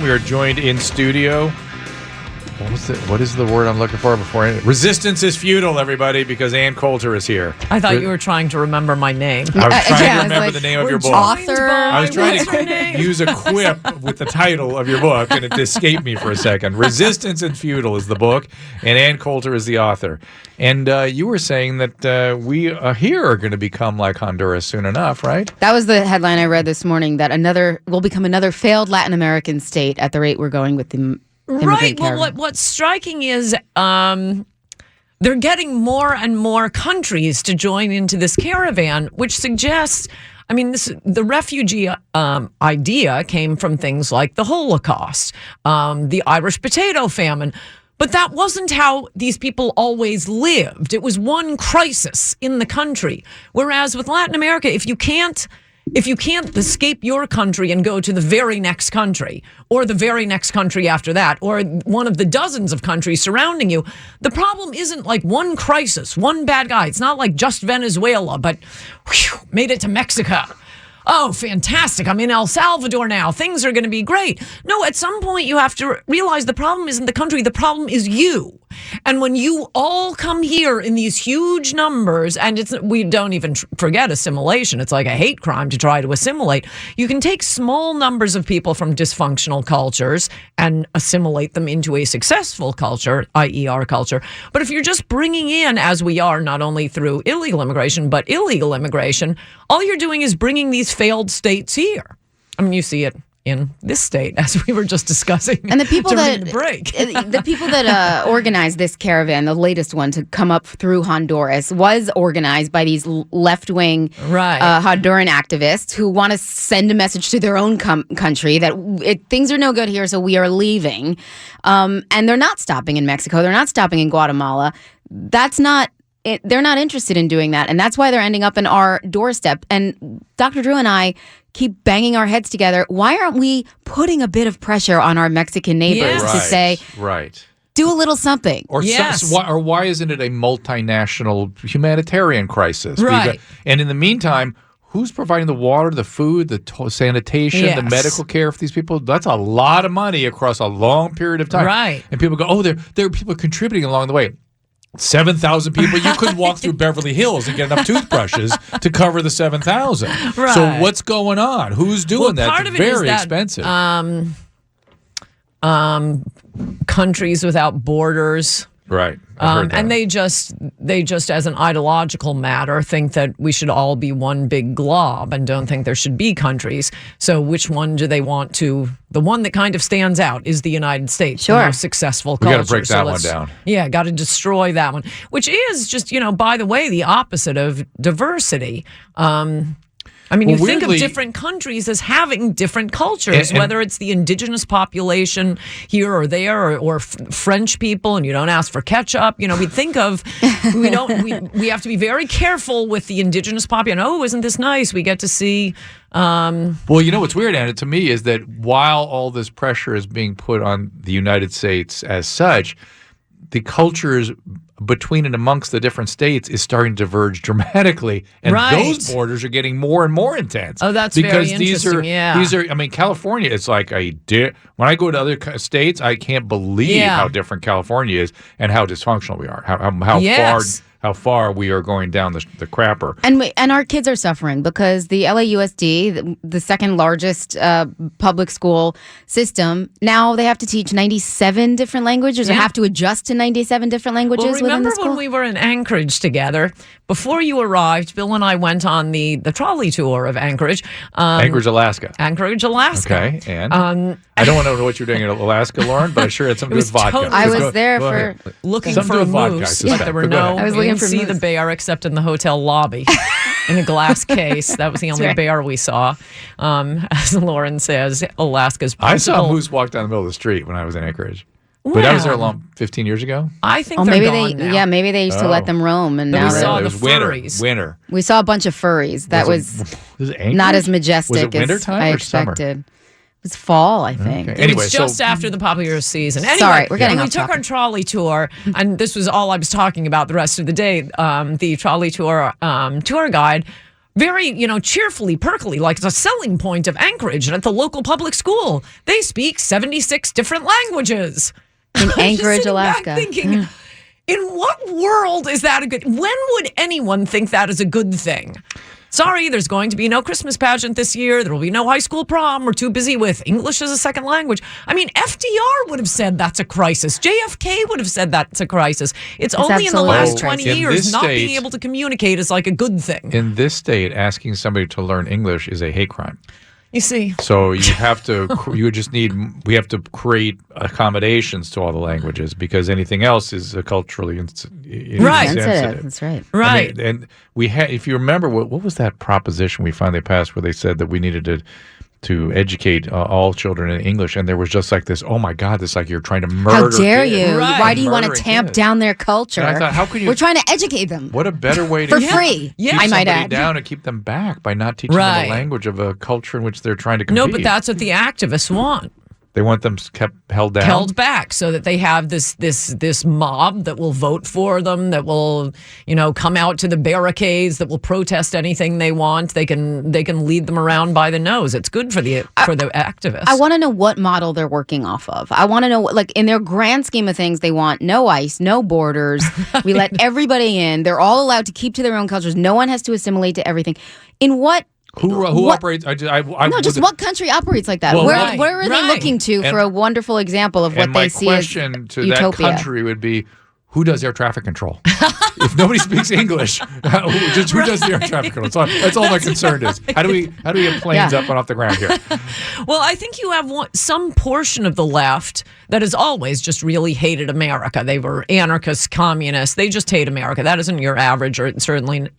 We are joined in studio. What is the word I'm looking for before? Resistance is futile, everybody, because Ann Coulter is here. I thought you were trying to remember my name. I was trying to remember the name of your book. Author. I was trying to use a quip with the title of your book, and it escaped me for a second. Resistance is futile is the book, and Ann Coulter is the author. And you were saying that we here are going to become like Honduras soon enough, right? That was the headline I read this morning, that will become another failed Latin American state at the rate we're going with the right. Well, what's striking is they're getting more and more countries to join into this caravan, which suggests, I mean, the refugee idea came from things like the Holocaust, the Irish potato famine. But that wasn't how these people always lived. It was one crisis in the country. Whereas with Latin America, if you can't escape your country and go to the very next country or the very next country after that or one of the dozens of countries surrounding you, the problem isn't like one crisis, one bad guy. It's not like just Venezuela, but made it to Mexico. Oh, fantastic. I'm in El Salvador now. Things are going to be great. No, at some point you have to realize the problem isn't the country. The problem is you. And when you all come here in these huge numbers, and we don't even forget assimilation. It's like a hate crime to try to assimilate. You can take small numbers of people from dysfunctional cultures and assimilate them into a successful culture, i.e. our culture. But if you're just bringing in, as we are, not only through illegal immigration, but illegal immigration, all you're doing is bringing these failed states here. I mean, you see it in this state, as we were just discussing. And the people during the break. the people that organized this caravan, the latest one to come up through Honduras, was organized by these left-wing Honduran activists who want to send a message to their own country that things are no good here, so we are leaving. And they're not stopping in Mexico. They're not stopping in Guatemala. They're not interested in doing that, and that's why they're ending up in our doorstep. And Dr. Drew and I keep banging our heads together. Why aren't we putting a bit of pressure on our Mexican neighbors to say, do a little something? Or why isn't it a multinational humanitarian crisis? Right. And in the meantime, who's providing the water, the food, the sanitation, the medical care for these people? That's a lot of money across a long period of time. Right. And people go, oh, there are people contributing along the way. 7,000 people. You could walk through Beverly Hills and get enough toothbrushes to cover the 7,000. Right. So what's going on? Who's doing that? Part of it very is that, expensive. Countries without borders. Right. And they just as an ideological matter think that we should all be one big glob and don't think there should be countries. So which one do they want to? The one that kind of stands out is the United States. Sure. The most successful culture. We got to break that one down. Yeah, got to destroy that one, which is just, by the way, the opposite of diversity. I mean, you think of different countries as having different cultures, whether it's the indigenous population here or there, or French people, and you don't ask for ketchup. We think of, we have to be very careful with the indigenous population. Oh, isn't this nice? We get to see. Well, what's weird, Anna, to me is that while all this pressure is being put on the United States as such, the cultures between and amongst the different states is starting to diverge dramatically, and those borders are getting more and more intense. Oh, that's very interesting. These are. I mean, California. It's like when I go to other states, I can't believe how different California is and how dysfunctional we are. How far we are going down the crapper. And our kids are suffering because the LAUSD, the second largest public school system, now they have to teach 97 different languages or have to adjust to 97 different languages within the school. Remember when we were in Anchorage together? Before you arrived, Bill and I went on the trolley tour of Anchorage. Anchorage, Alaska. Okay, and I don't want to know what you're doing in Alaska, Lauren, but I'm sure it's something to do with vodka. I was there for looking for a moose, but there were no. I was looking for see the bear except in the hotel lobby in a glass case. That was the only bear we saw. As Lauren says, Alaska's principal. I saw a moose walk down the middle of the street when I was in Anchorage. But that was there 15 years ago? I think they're gone now. Yeah, maybe they used to let them roam. And now we saw the furries. Winter. We saw a bunch of furries. That was not as majestic as I expected. It was fall, I think. Okay. Anyway, it's just after the popular season. Anyway, sorry, we're getting off we took our trolley tour, and this was all I was talking about the rest of the day. The trolley tour tour guide very, cheerfully, perkily, like it's a selling point of Anchorage. And at the local public school, they speak 76 different languages. In Anchorage, Alaska. Thinking, in what world is that a good? When would anyone think that is a good thing? Sorry, there's going to be no Christmas pageant this year. There will be no high school prom. We're too busy with English as a second language. I mean, FDR would have said that's a crisis. JFK would have said that's a crisis. It's only in the last 20 years not being able to communicate is like a good thing. In this state, asking somebody to learn English is a hate crime. You see. So you have to, we have to create accommodations to all the languages because anything else is culturally insensitive. That's right. Right. I mean, and we had, if you remember, what was that proposition we finally passed where they said that we needed to educate all children in English, and there was just like this, oh my God, it's like you're trying to murder How dare kids. you? Right. Why do you want to tamp down their culture? And I thought, how could you? We're trying to educate them. What a better way to for free, keep I might add. down and keep them back by not teaching them the language of a culture in which they're trying to compete. No, but that's what the activists want. They want them kept held down, held back, so that they have this mob that will vote for them, that will come out to the barricades, that will protest anything they want. They can lead them around by the nose. It's good for the activists. I want to know what model they're working off of. I want to know, like, in their grand scheme of things, they want no ICE, no borders. We let everybody in. They're all allowed to keep to their own cultures. No one has to assimilate to everything. In what? Who operates? What country operates like that? Well, where are they looking to for a wonderful example of what they see as utopia? My question to that country would be, who does air traffic control? If nobody speaks English, who does the air traffic control? That's all my concern is. How do we get planes up and off the ground here? Well, I think you have some portion of the left that has always just really hated America. They were anarchists, communists. They just hate America. That isn't your average, or certainly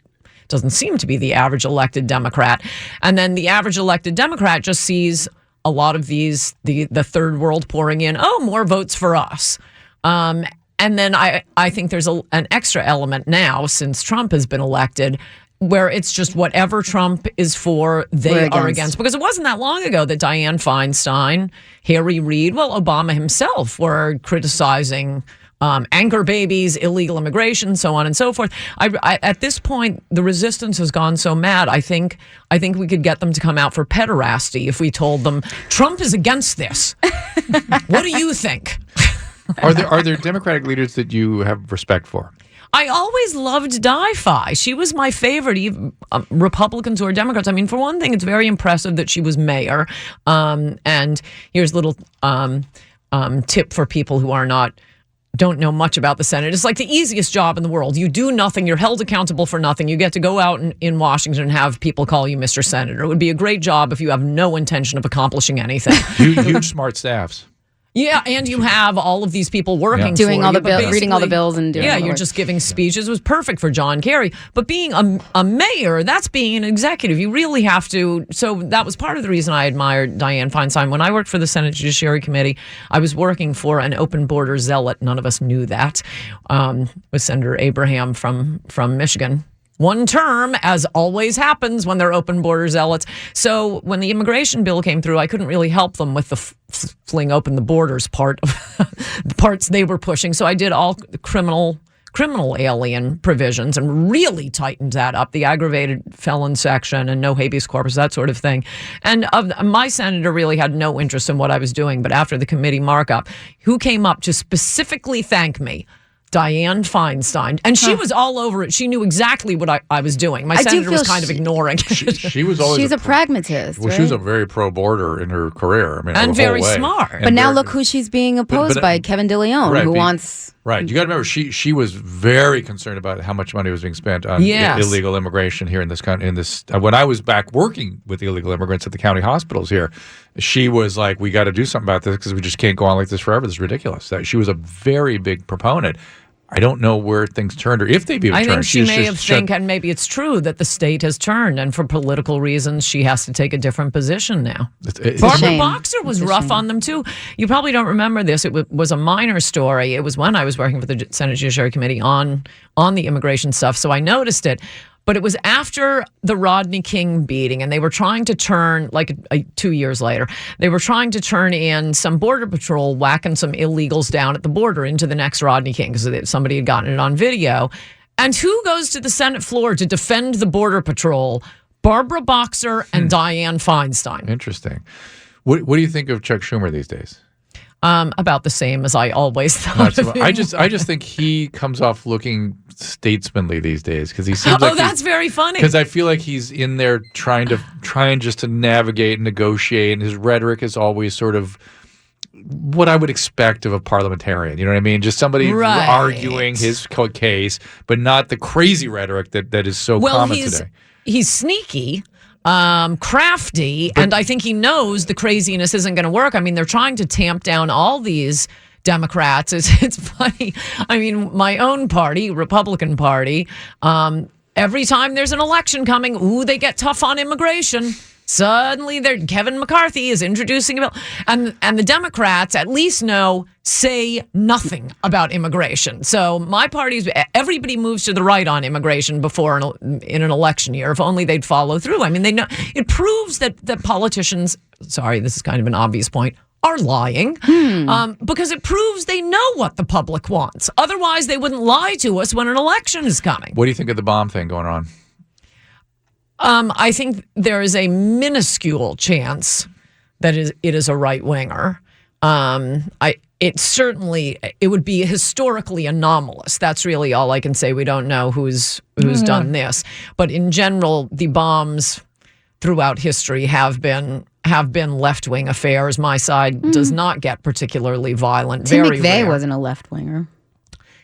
doesn't seem to be the average elected Democrat. And then the average elected Democrat just sees a lot of the third world pouring in, more votes for us. And then I think there's an extra element now, since Trump has been elected, where it's just whatever Trump is for, they are against. Because it wasn't that long ago that Dianne Feinstein, Harry Reid, Obama himself were criticizing anchor babies, illegal immigration, so on and so forth. At this point, the resistance has gone so mad. I think we could get them to come out for pederasty if we told them Trump is against this. What do you think? Are there Democratic leaders that you have respect for? I always loved Di-Fi. She was my favorite, even Republicans or Democrats. I mean, for one thing, it's very impressive that she was mayor. And here's a little tip for people who don't know much about the Senate. It's like the easiest job in the world. You do nothing. You're held accountable for nothing. You get to go out in Washington and have people call you Mr. Senator. It would be a great job if you have no intention of accomplishing anything. Huge smart staffs. Yeah, and you have all of these people working doing for all you, the bills, reading all the bills, and doing you're just giving speeches. It was perfect for John Kerry. But being a mayor, that's being an executive. You really have to. So that was part of the reason I admired Dianne Feinstein. When I worked for the Senate Judiciary Committee, I was working for an open border zealot. None of us knew that. Was Senator Abraham from Michigan. One term, as always happens when they're open border zealots. So when the immigration bill came through, I couldn't really help them with the fling open the borders part of the parts they were pushing. So I did all the criminal alien provisions and really tightened that up, the aggravated felon section and no habeas corpus, that sort of thing. And my senator really had no interest in what I was doing. But after the committee markup, who came up to specifically thank me? Dianne Feinstein. And she was all over it. She knew exactly what I was doing. My senator was kind of ignoring it. She was always she's a pragmatist. Well, she was a very pro-border in her career. I mean, and very smart. But now look who she's being opposed by, Kevin DeLeon, who wants... Right. You got to remember, she was very concerned about how much money was being spent on illegal immigration here in this country. When I was back working with illegal immigrants at the county hospitals here, she was like, we got to do something about this because we just can't go on like this forever. This is ridiculous. She was a very big proponent. I don't know where things turned or if they've even turned. I think she may have think, and maybe it's true, that the state has turned, and for political reasons, she has to take a different position now. Barbara Boxer was rough on them, too. You probably don't remember this. It was a minor story. It was when I was working for the Senate Judiciary Committee on the immigration stuff, so I noticed it. But it was after the Rodney King beating, and they were trying to turn, 2 years later, they were trying to turn in some Border Patrol whacking some illegals down at the border into the next Rodney King because somebody had gotten it on video. And who goes to the Senate floor to defend the Border Patrol Barbara Boxer and Dianne Feinstein. Interesting. What do you think of Chuck Schumer these days? About the same as I always thought of him. I just think he comes off looking statesmanly these days because he seems like that's very funny. Because I feel like he's in there trying just to navigate and negotiate, and his rhetoric is always sort of what I would expect of a parliamentarian. You know what I mean? Just somebody arguing his case, but not the crazy rhetoric that is so common today. He's sneaky. Crafty, and I think he knows the craziness isn't going to work. I mean, they're trying to tamp down all these Democrats. It's funny. I mean, my own party, Republican Party, every time there's an election coming, they get tough on immigration. Suddenly, Kevin McCarthy is introducing a bill, and the Democrats at least say nothing about immigration. So my everybody moves to the right on immigration before in an election year. If only they'd follow through. I mean, they know it proves that politicians. Sorry, this is kind of an obvious point. Are lying because it proves they know what the public wants. Otherwise, they wouldn't lie to us when an election is coming. What do you think of the bomb thing going on? I think there is a minuscule chance that it is a right winger. It would be historically anomalous. That's really all I can say. We don't know who's done this, but in general, the bombs throughout history have been left wing affairs. My side does not get particularly violent. Tim Very McVeigh rare. wasn't a left winger.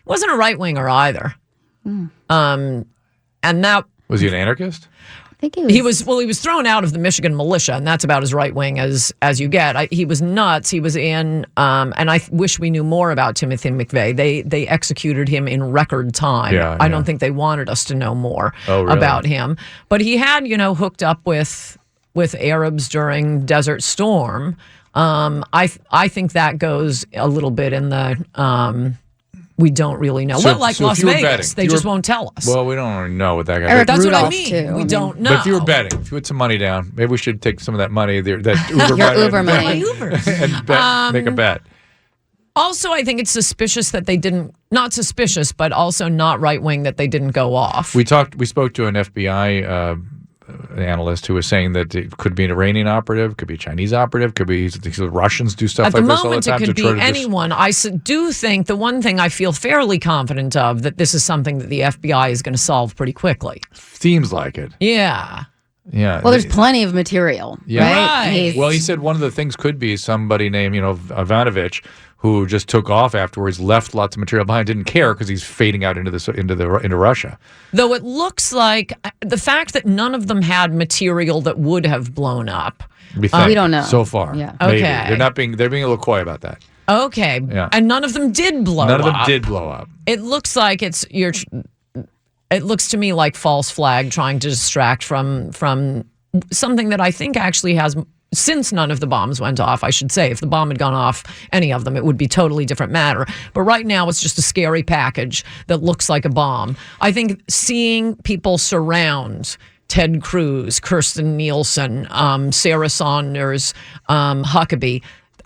Wasn't a right winger either. And that was he an anarchist? I think he was. He was thrown out of the Michigan militia, and that's about as right wing as you get. He was nuts. He was in, and I wish we knew more about Timothy McVeigh. They executed him in record time. I don't think they wanted us to know more about him. But he had, hooked up with Arabs during Desert Storm. I think that goes a little bit in the. We don't really know. Like Las Vegas, they just won't tell us. Well, we don't really know what that guy. Eric, that's Rudolph what I mean. Too. We don't know. But if you were betting, if you put some money down, maybe we should take some of that money there. That Uber Your Uber money. and make a bet. Also, I think it's suspicious that they didn't. Not suspicious, but also not right wing that they didn't go off. We spoke to an FBI analyst who was saying that it could be an Iranian operative, could be a Chinese operative, could be the Russians do stuff like this all the time. At the moment, it could be anyone. I do think the one thing I feel fairly confident of that this is something that the FBI is going to solve pretty quickly. Seems like it. Yeah. Yeah. Well, there's plenty of material, right? Well, he said one of the things could be somebody named, Ivanovich, who just took off afterwards, left lots of material behind, didn't care because he's fading out into Russia. Though it looks like the fact that none of them had material that would have blown up. We don't know so far. Yeah. Okay. Maybe. They're being a little coy about that. Okay. Yeah. And none of them did blow up. None of them did blow up. It looks like it looks to me like false flag trying to distract from something that I think actually has. Since none of the bombs went off, I should say, if the bomb had gone off, any of them, it would be totally different matter. But right now, it's just a scary package that looks like a bomb. I think seeing people surround Ted Cruz, Kirstjen Nielsen, Sarah Saunders, Huckabee,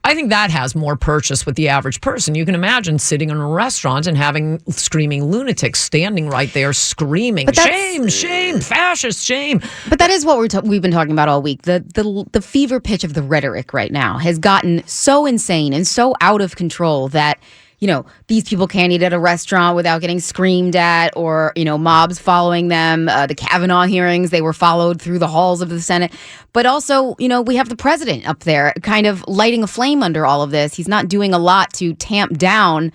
I think that has more purchase with the average person. You can imagine sitting in a restaurant and having screaming lunatics standing right there screaming, shame, shame, fascist, shame. But that is what we've been talking about all week. The fever pitch of the rhetoric right now has gotten so insane and so out of control that, these people can't eat at a restaurant without getting screamed at or, mobs following them. The Kavanaugh hearings, they were followed through the halls of the Senate. But also, we have the president up there kind of lighting a flame under all of this. He's not doing a lot to tamp down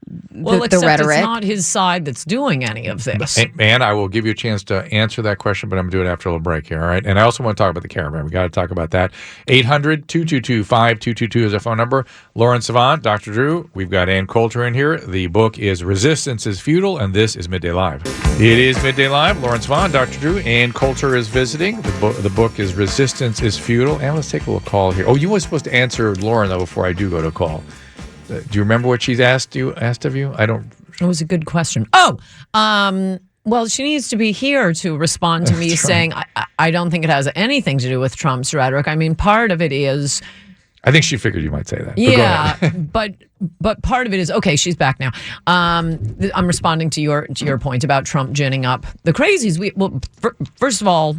the rhetoric. It's not his side that's doing any of this. And I will give you a chance to answer that question, but I'm going to do it after a little break here, all right? And I also want to talk about the caravan. We got to talk about that. 800-222-5222 is our phone number. Lauren Savant, Dr. Drew, we've got Ann Coulter in here. The book is Resistance is Futile, and this is Midday Live. It is Midday Live. Lauren Savant, Dr. Drew, Ann Coulter is visiting. The book is Resistance is Futile. And let's take a little call here. Oh, you were supposed to answer Lauren, though, before I do go to call. Do you remember what she's asked of you? I don't. It was a good question. Well, she needs to be here to respond to me saying, I don't think it has anything to do with Trump's rhetoric. I mean, part of it is. I think she figured you might say that. Yeah, but part of it is, okay, she's back now. I'm responding to your point about Trump ginning up the crazies. First of all,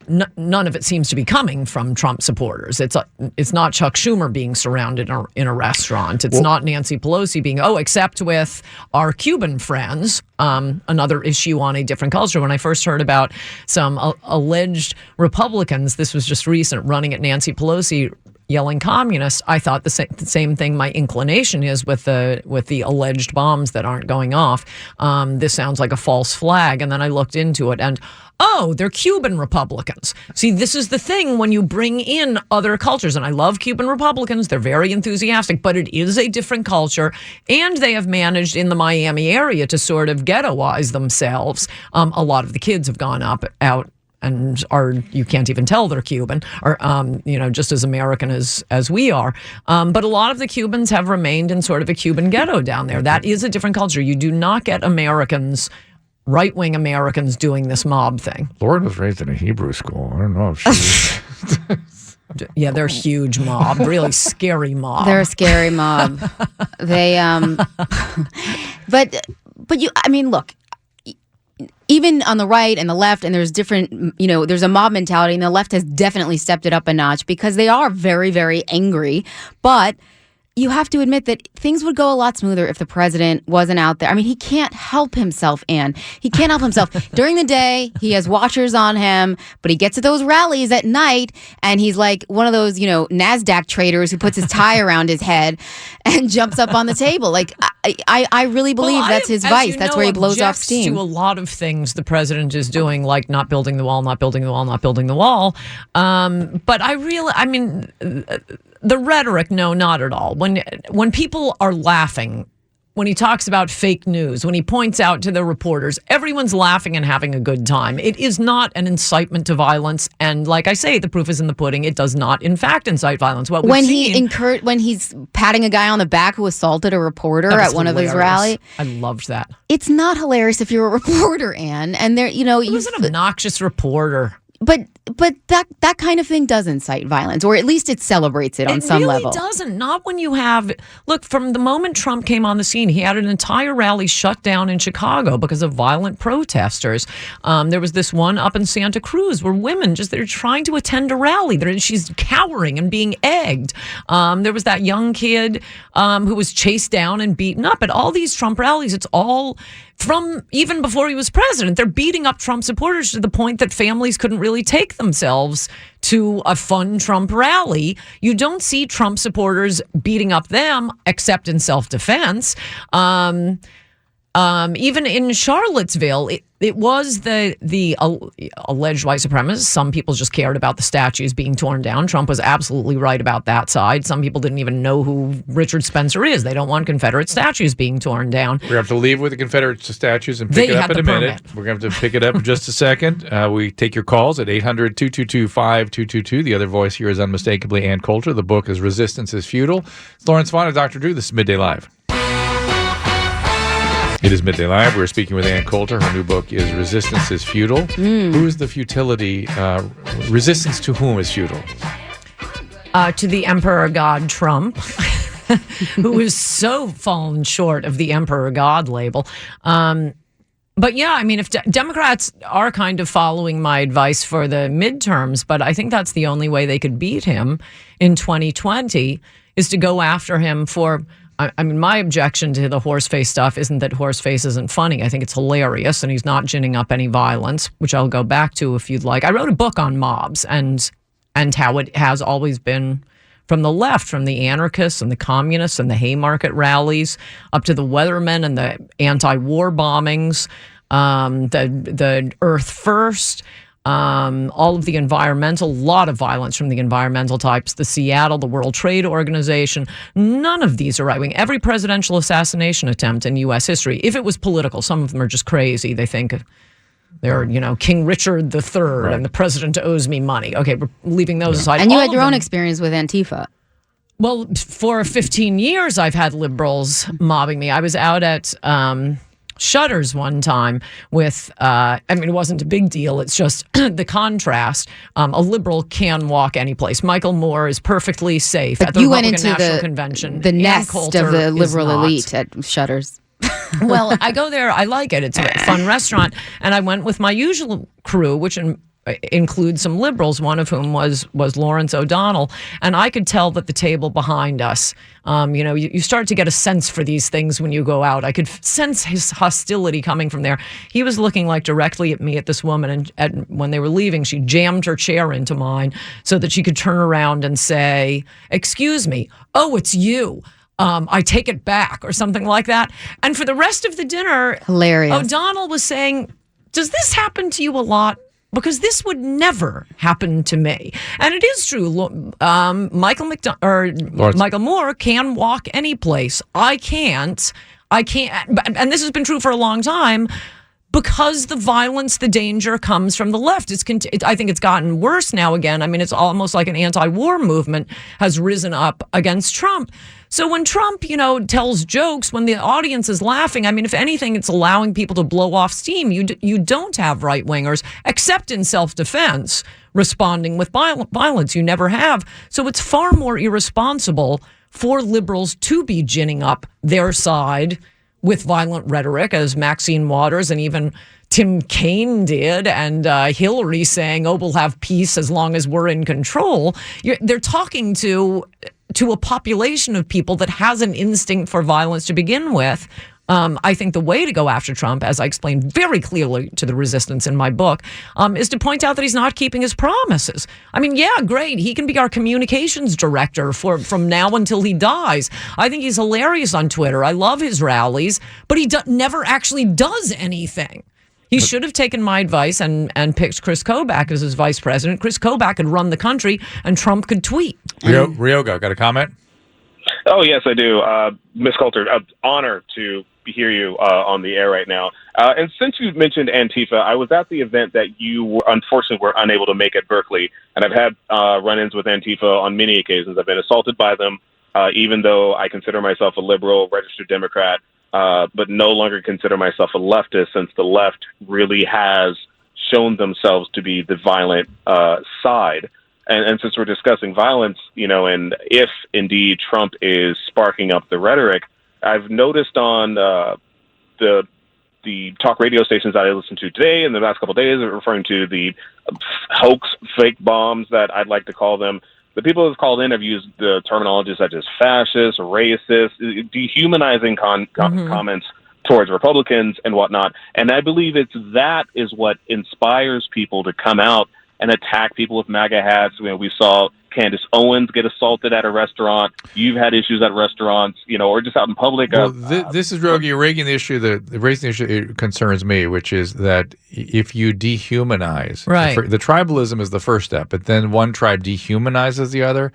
none of it seems to be coming from Trump supporters. It's not Chuck Schumer being surrounded in a restaurant. It's not Nancy Pelosi being, except with our Cuban friends. Another issue on a different culture. When I first heard about some alleged Republicans, this was just recent, running at Nancy Pelosi, yelling communist, I thought the same thing my inclination is with the alleged bombs that aren't going off. This sounds like a false flag. And then I looked into it and, they're Cuban Republicans. See, this is the thing when you bring in other cultures. And I love Cuban Republicans. They're very enthusiastic, but it is a different culture. And they have managed in the Miami area to sort of ghettoize themselves. A lot of the kids have gone out and you can't even tell they're Cuban, or just as American as we are. But a lot of the Cubans have remained in sort of a Cuban ghetto down there. That is a different culture. You do not get right-wing Americans doing this mob thing. Lauren was raised in a Hebrew school. I don't know if she... Yeah, they're a huge mob, really scary mob. They're a scary mob. They, but look, even on the right and the left, and there's different, there's a mob mentality, and the left has definitely stepped it up a notch because they are very, very angry. But you have to admit that things would go a lot smoother if the president wasn't out there. I mean, he can't help himself, Ann. He can't help himself. During the day, he has watchers on him, but he gets to those rallies at night, and he's like one of those, NASDAQ traders who puts his tie around his head and jumps up on the table. Like, I really believe that's his vice. That's where he blows off steam. To a lot of things the president is doing, like not building the wall, not building the wall, not building the wall. But the rhetoric, no, not at all. When people are laughing, when he talks about fake news, when he points out to the reporters, everyone's laughing and having a good time. It is not an incitement to violence. And like I say, the proof is in the pudding. It does not, in fact, incite violence. When he's patting a guy on the back who assaulted a reporter at one of those rallies. I loved that. It's not hilarious if you're a reporter, Ann. And there, he was an obnoxious reporter. But that kind of thing does incite violence, or at least it celebrates it on some level. It really doesn't. Not when you have... Look, from the moment Trump came on the scene, he had an entire rally shut down in Chicago because of violent protesters. There was this one up in Santa Cruz where women they're trying to attend a rally. She's cowering and being egged. There was that young kid who was chased down and beaten up. At all these Trump rallies, it's all... From even before he was president, they're beating up Trump supporters to the point that families couldn't really take themselves to a fun Trump rally. You don't see Trump supporters beating up them except in self-defense. Even in Charlottesville, it was the alleged white supremacists. Some people just cared about the statues being torn down. Trump was absolutely right about that side. Some people didn't even know who Richard Spencer is. They don't want Confederate statues being torn down. We're going to have to leave with the Confederate statues and pick it up in a minute. We're going to have to pick it up in just a second. We take your calls at 800-222-5222. The other voice here is unmistakably Ann Coulter. The book is Resistance is Futile. It's Lawrence Vaughn and Dr. Drew. This is Midday Live. It is Midday Live. We're speaking with Ann Coulter. Her new book is Resistance is Futile. Who is the futility? Resistance to whom is futile? To the Emperor God Trump, who is so fallen short of the Emperor God label. But yeah, if Democrats are kind of following my advice for the midterms, but I think that's the only way they could beat him in 2020 is to go after him for... my objection to the horseface stuff isn't that horseface isn't funny. I think it's hilarious, and he's not ginning up any violence, which I'll go back to if you'd like. I wrote a book on mobs and how it has always been from the left, from the anarchists and the communists and the Haymarket rallies up to the Weathermen and the anti-war bombings, the Earth First. All of the environmental, lot of violence from the environmental types, the Seattle, the World Trade Organization. None of these are right-wing. Every presidential assassination attempt in U.S. history, if it was political, some of them are just crazy. They think they're, King Richard III right. And the president owes me money. Okay, we're leaving those aside. And you had your own experience with Antifa. Well, for 15 years, I've had liberals mobbing me. I was out at... Shutters one time with, it wasn't a big deal. It's just the contrast. A liberal can walk any place. Michael Moore is perfectly safe but at the Republican National Convention. The nest of the liberal elite at Shutters. Well, I go there. I like it. It's a fun restaurant. And I went with my usual crew, which include some liberals, one of whom was Lawrence O'Donnell. And I could tell that the table behind us, you start to get a sense for these things when you go out. I could sense his hostility coming from there. He was looking like directly at me, at this woman, and when they were leaving, she jammed her chair into mine so that she could turn around and say, "Excuse me, oh, it's you. I take it back," or something like that. And for the rest of the dinner, hilarious. O'Donnell was saying, "Does this happen to you a lot? Because this would never happen to me." And it is true. Michael Moore can walk any place. I can't. And this has been true for a long time. Because the violence, the danger comes from the left. I think it's gotten worse now again. I mean, it's almost like an anti-war movement has risen up against Trump. So when Trump, tells jokes, when the audience is laughing, I mean, if anything, it's allowing people to blow off steam. You don't have right-wingers, except in self-defense, responding with violence. You never have. So it's far more irresponsible for liberals to be ginning up their side with violent rhetoric, as Maxine Waters and even Tim Kaine did, and Hillary saying, "Oh, we'll have peace as long as we're in control." They're talking to a population of people that has an instinct for violence to begin with. I think the way to go after Trump, as I explained very clearly to the resistance in my book, is to point out that he's not keeping his promises. I mean, yeah, great. He can be our communications director from now until he dies. I think he's hilarious on Twitter. I love his rallies, but he never actually does anything. He should have taken my advice and picked Chris Kobach as his vice president. Chris Kobach could run the country, and Trump could tweet. Ryoga, got a comment? Oh, yes, I do. Ms. Coulter, honor to hear you on the air right now. And since you mentioned Antifa, I was at the event that you unfortunately were unable to make at Berkeley, and I've had run-ins with Antifa on many occasions. I've been assaulted by them, even though I consider myself a liberal, registered Democrat, but no longer consider myself a leftist, since the left really has shown themselves to be the violent side. And since we're discussing violence, and if indeed Trump is sparking up the rhetoric, I've noticed on the talk radio stations that I listened to today and the last couple of days, referring to the hoax, fake bombs that I'd like to call them. The people who've called in have used the terminology such as fascist, racist, dehumanizing comments towards Republicans and whatnot. And I believe that is what inspires people to come out and attack people with MAGA hats. We saw Candace Owens get assaulted at a restaurant. You've had issues at restaurants, or just out in public. Well, this is Rogie. You're raising the issue. Raising the issue it concerns me, which is that if you dehumanize, right, the tribalism is the first step, but then one tribe dehumanizes the other.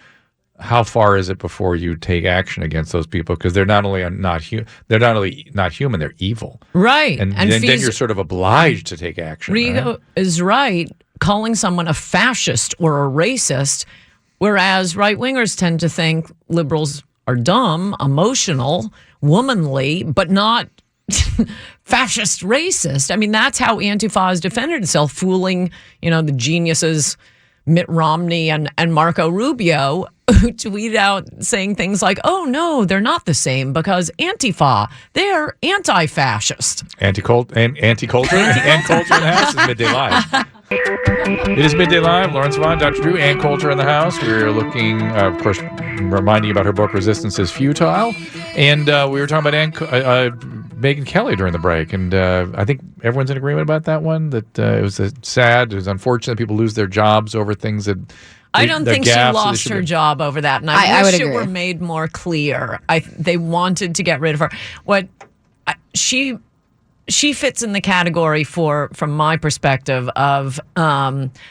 How far is it before you take action against those people? Because they're not only not human, they're evil, right? And then you're sort of obliged to take action. Rigo is right, calling someone a fascist or a racist. Whereas right-wingers tend to think liberals are dumb, emotional, womanly, but not fascist, racist. I mean, that's how Antifa has defended itself, fooling, the geniuses Mitt Romney and Marco Rubio, who tweet out saying things like, "Oh, no, they're not the same because Antifa, they're anti-fascist." Anti-Coulter and Coulter in the house is Midday Live. It is Midday Live. Lawrence Vaughn, Dr. Drew, Ann Coulter in the house. We're looking, of course, reminding you about her book, Resistance is Futile. And we were talking about Megyn Kelly during the break. And I think everyone's in agreement about that one, that it was sad, it was unfortunate people lose their jobs over things that... I don't think she lost her job over that. And I wish it were made more clear. They wanted to get rid of her. She fits in the category from my perspective, of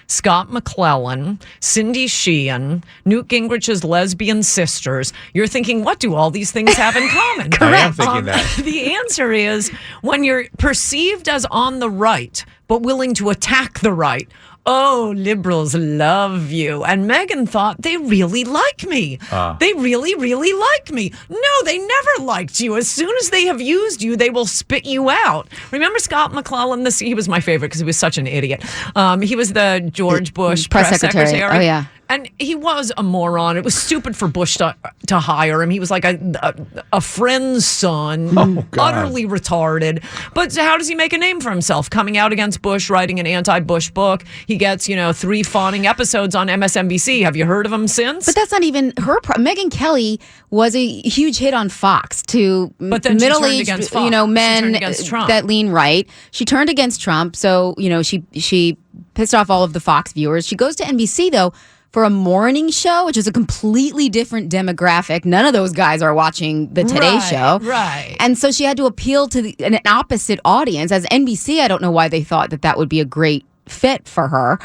Scott McClellan, Cindy Sheehan, Newt Gingrich's lesbian sisters. You're thinking, what do all these things have in common? Correct. I am thinking that. The answer is, when you're perceived as on the right, but willing to attack the right, oh, liberals love you. And Megyn thought, they really like me. They really, really like me. No, they never liked you. As soon as they have used you, they will spit you out. Remember Scott McClellan? He was my favorite because he was such an idiot. He was the George Bush press secretary. Oh, yeah. And he was a moron. It was stupid for Bush to hire him. He was like a friend's son, utterly retarded. But how does he make a name for himself? Coming out against Bush, writing an anti-Bush book. He gets, 3 fawning episodes on MSNBC. Have you heard of him since? But that's not even her. Megyn Kelly was a huge hit on Fox to middle-aged, men that lean right. She turned against Trump, so she pissed off all of the Fox viewers. She goes to NBC though for a morning show, which is a completely different demographic. None of those guys are watching the Today Show. Right. And so she had to appeal to an opposite audience. As NBC, I don't know why they thought that would be a great fit for her.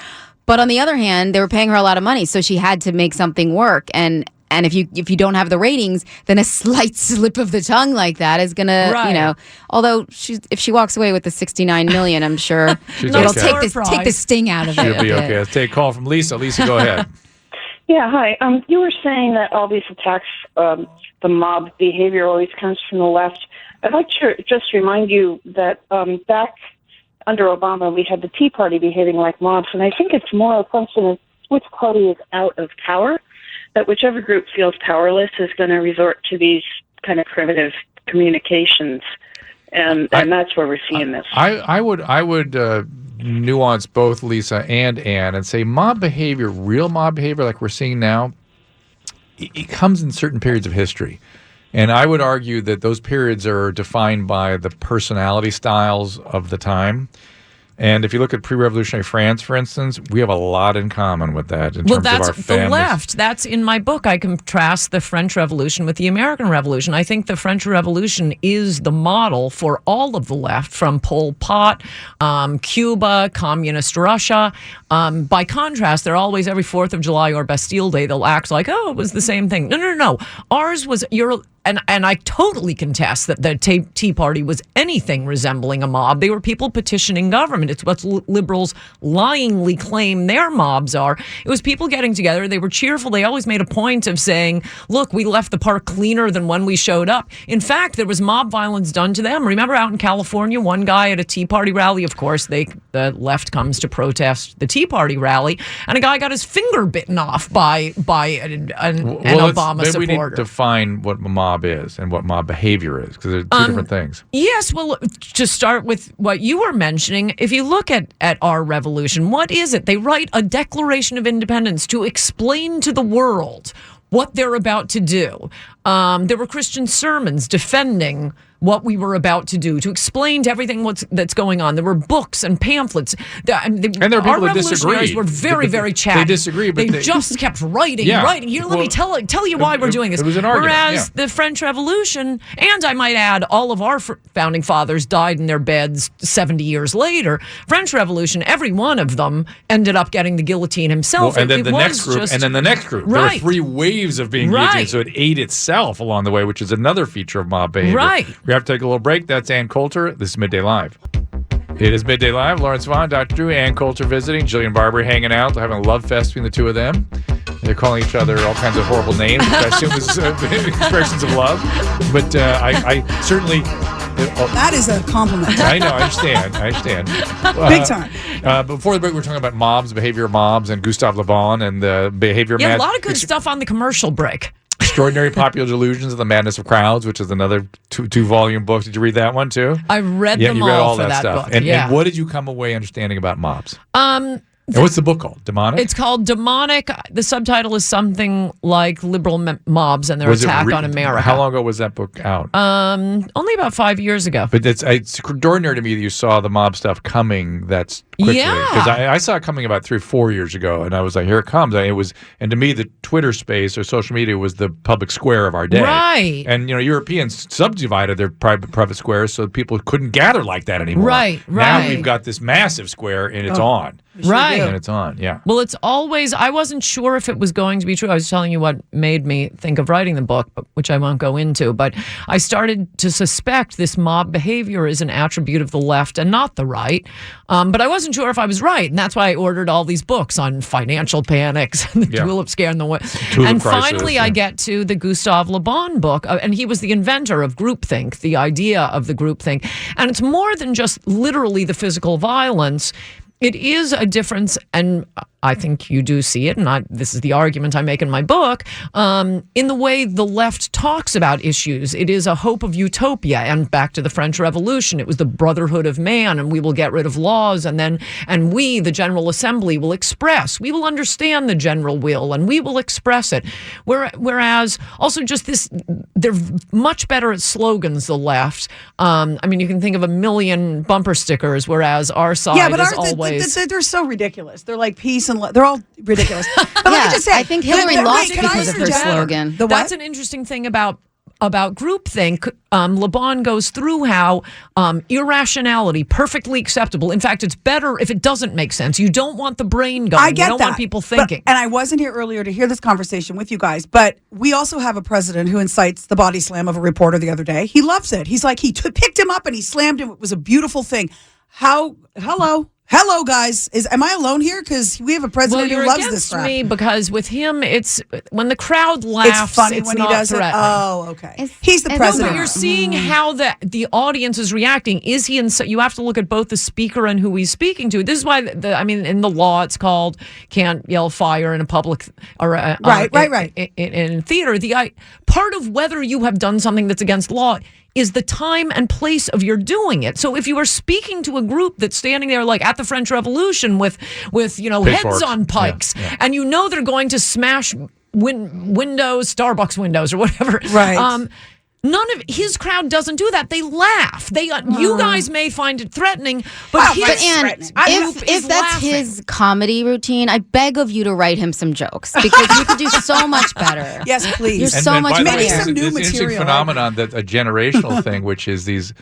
But on the other hand, they were paying her a lot of money, so she had to make something work. And if you don't have the ratings, then a slight slip of the tongue like that is gonna, although if she walks away with the $69 million, I'm sure it'll take the sting out of it. She'll be okay. Let's take a call from Lisa. Lisa, go ahead. Yeah, hi. You were saying that all these attacks, the mob behavior always comes from the left. I'd like to just remind you that back under Obama, we had the Tea Party behaving like mobs, and I think it's more a function of which party is out of power, that whichever group feels powerless is going to resort to these kind of primitive communications, and that's where we're seeing this. I would nuance both Lisa and Ann and say mob behavior, real mob behavior like we're seeing now, it comes in certain periods of history. And I would argue that those periods are defined by the personality styles of the time. And if you look at pre-revolutionary France, for instance, we have a lot in common with that in terms of our families. The left. That's in my book. I contrast the French Revolution with the American Revolution. I think the French Revolution is the model for all of the left, from Pol Pot, Cuba, communist Russia. By contrast, they're always every 4th of July or Bastille Day, they'll act like, it was the same thing. No. Ours was And I totally contest that the Tea Party was anything resembling a mob. They were people petitioning government. It's what liberals lyingly claim their mobs are. It was people getting together. They were cheerful. They always made a point of saying, look, we left the park cleaner than when we showed up. In fact, there was mob violence done to them. Remember out in California, one guy at a Tea Party rally, of course, the left comes to protest the Tea Party rally, and a guy got his finger bitten off by an Obama supporter. Maybe we need to define what a mob is and what mob behavior is, because they're two different things. Yes, well, to start with what you were mentioning, if you look at our revolution, what is it? They write a Declaration of Independence to explain to the world what they're about to do. There were Christian sermons defending what we were about to do, to explain to everything that's going on. There were books and pamphlets. And there are people that disagree. Were very, very chatty. They disagree, but they just kept writing. Here, let me tell you why we're doing this. It was an argument. Whereas the French Revolution, and I might add, all of our founding fathers died in their beds 70 years later. French Revolution, every one of them ended up getting the guillotine himself. And then the next group. Right. There were 3 waves of being guillotined, so it ate itself along the way, which is another feature of mob behavior. Right. We have to take a little break. That's Ann Coulter. This is Midday Live. It is Midday Live. Lawrence Vaughn, Dr. Drew, Ann Coulter visiting, Jillian Barber hanging out. They're having a love fest between the two of them. They're calling each other all kinds of horrible names, which I assume is expressions of love. But I certainly... that is a compliment. I know. I understand. Big time. Before the break, we were talking about mobs, behavior of mobs, and Gustave Le Bon and the behavior... Yeah, a lot of good stuff on the commercial break. Extraordinary Popular Delusions of the Madness of Crowds, which is another 2-volume book. Did you read that one too? I read them you read all for that stuff. book. And what did you come away understanding about mobs? And what's the book called? Demonic? It's called Demonic. The subtitle is something like Liberal Mobs and Their Attack on America. How long ago was that book out? Only about 5 years ago. But it's extraordinary to me that you saw the mob stuff coming that's quickly. Yeah. Because I saw it coming about 3 or 4 years ago, and I was like, here it comes. And to me, the Twitter space or social media was the public square of our day. Right. And, Europeans subdivided their private squares so people couldn't gather like that anymore. Right. Now we've got this massive square, and it's on. Right. And it's on, yeah. Well, it's always, I wasn't sure if it was going to be true. I was telling you what made me think of writing the book, which I won't go into, but I started to suspect this mob behavior is an attribute of the left and not the right. But I wasn't sure if I was right, and that's why I ordered all these books on financial panics and the tulip scare and Tulip crisis, finally I get to the Gustave Le Bon book, and he was the inventor of groupthink, the idea of the groupthink. And it's more than just literally the physical violence. it is a difference, and I think you do see it, and this is the argument I make in my book, in the way the left talks about issues. It is a hope of utopia, and back to the French Revolution, it was the brotherhood of man, and we will get rid of laws, and we, the General Assembly, will we will understand the general will, and we will express it. Whereas, also just this, they're much better at slogans, the left. I mean, you can think of a million bumper stickers, whereas our side is always... They're so ridiculous. They're like peace and they're all ridiculous. But let me just say, I think Hillary lost because of her slogan. That's an interesting thing about groupthink. LeBon goes through how irrationality, perfectly acceptable. In fact, it's better if it doesn't make sense. You don't want the brain going. I get you don't want people thinking. And I wasn't here earlier to hear this conversation with you guys, but we also have a president who incites the body slam of a reporter the other day. He loves it. He's like, picked him up and he slammed him. It was a beautiful thing. Hello, guys. Am I alone here? Because we have a president who loves this crap. Me because with him, it's when the crowd laughs. It's funny when he does it. Oh, okay. He's the president. But you're seeing how the audience is reacting. Is he? You have to look at both the speaker and who he's speaking to. This is why in the law it's called can't yell fire in a public or right. In theater. Part of whether you have done something that's against law is the time and place of your doing it. So if you are speaking to a group that's standing there like at the French Revolution with heads on pikes, and you know they're going to smash windows, Starbucks windows or whatever. Right. None of his crowd doesn't do that. They laugh. You guys may find it threatening, but if that's his comedy routine, I beg of you to write him some jokes because you could do so much better. Yes, please. You're so much better. Maybe some new this material. Interesting phenomenon that a generational thing, which is these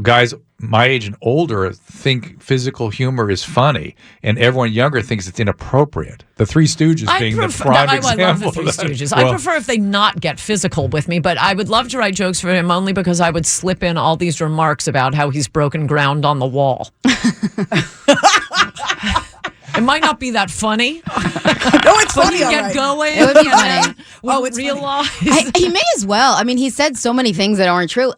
guys my age and older think physical humor is funny, and everyone younger thinks it's inappropriate. The Three Stooges being the prime example. I love the Three Stooges. I prefer if they not get physical with me, but I would love to write jokes for him only because I would slip in all these remarks about how he's broken ground on the wall. It might not be that funny. No, it's funny. You get going. It would be funny. It's realize. He may as well. I mean, he said so many things that aren't true.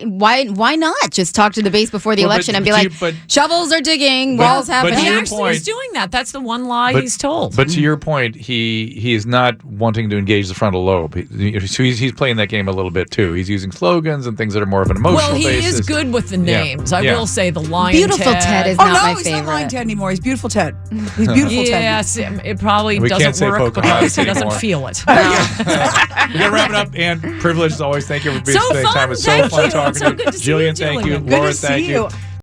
Why not just talk to the base before the election and be like, shovels are digging, walls happening. He actually is doing that. That's the one lie he's told. But to your point, he is not wanting to engage the frontal lobe. He's playing that game a little bit too. He's using slogans and things that are more of an emotional basis. Well, he is good with the names. I will say the Lion Beautiful Ted is not my favorite. He's not Lion Ted anymore. He's Beautiful Ted. He's Beautiful Ted. Yes, it probably We can't doesn't say work because he doesn't feel it. We're gonna wrap it up. And privilege as always. Thank you for being so spending time. It's so fun talking to you. Good to see you, Jillian, thank you. Good Laura, to see thank you.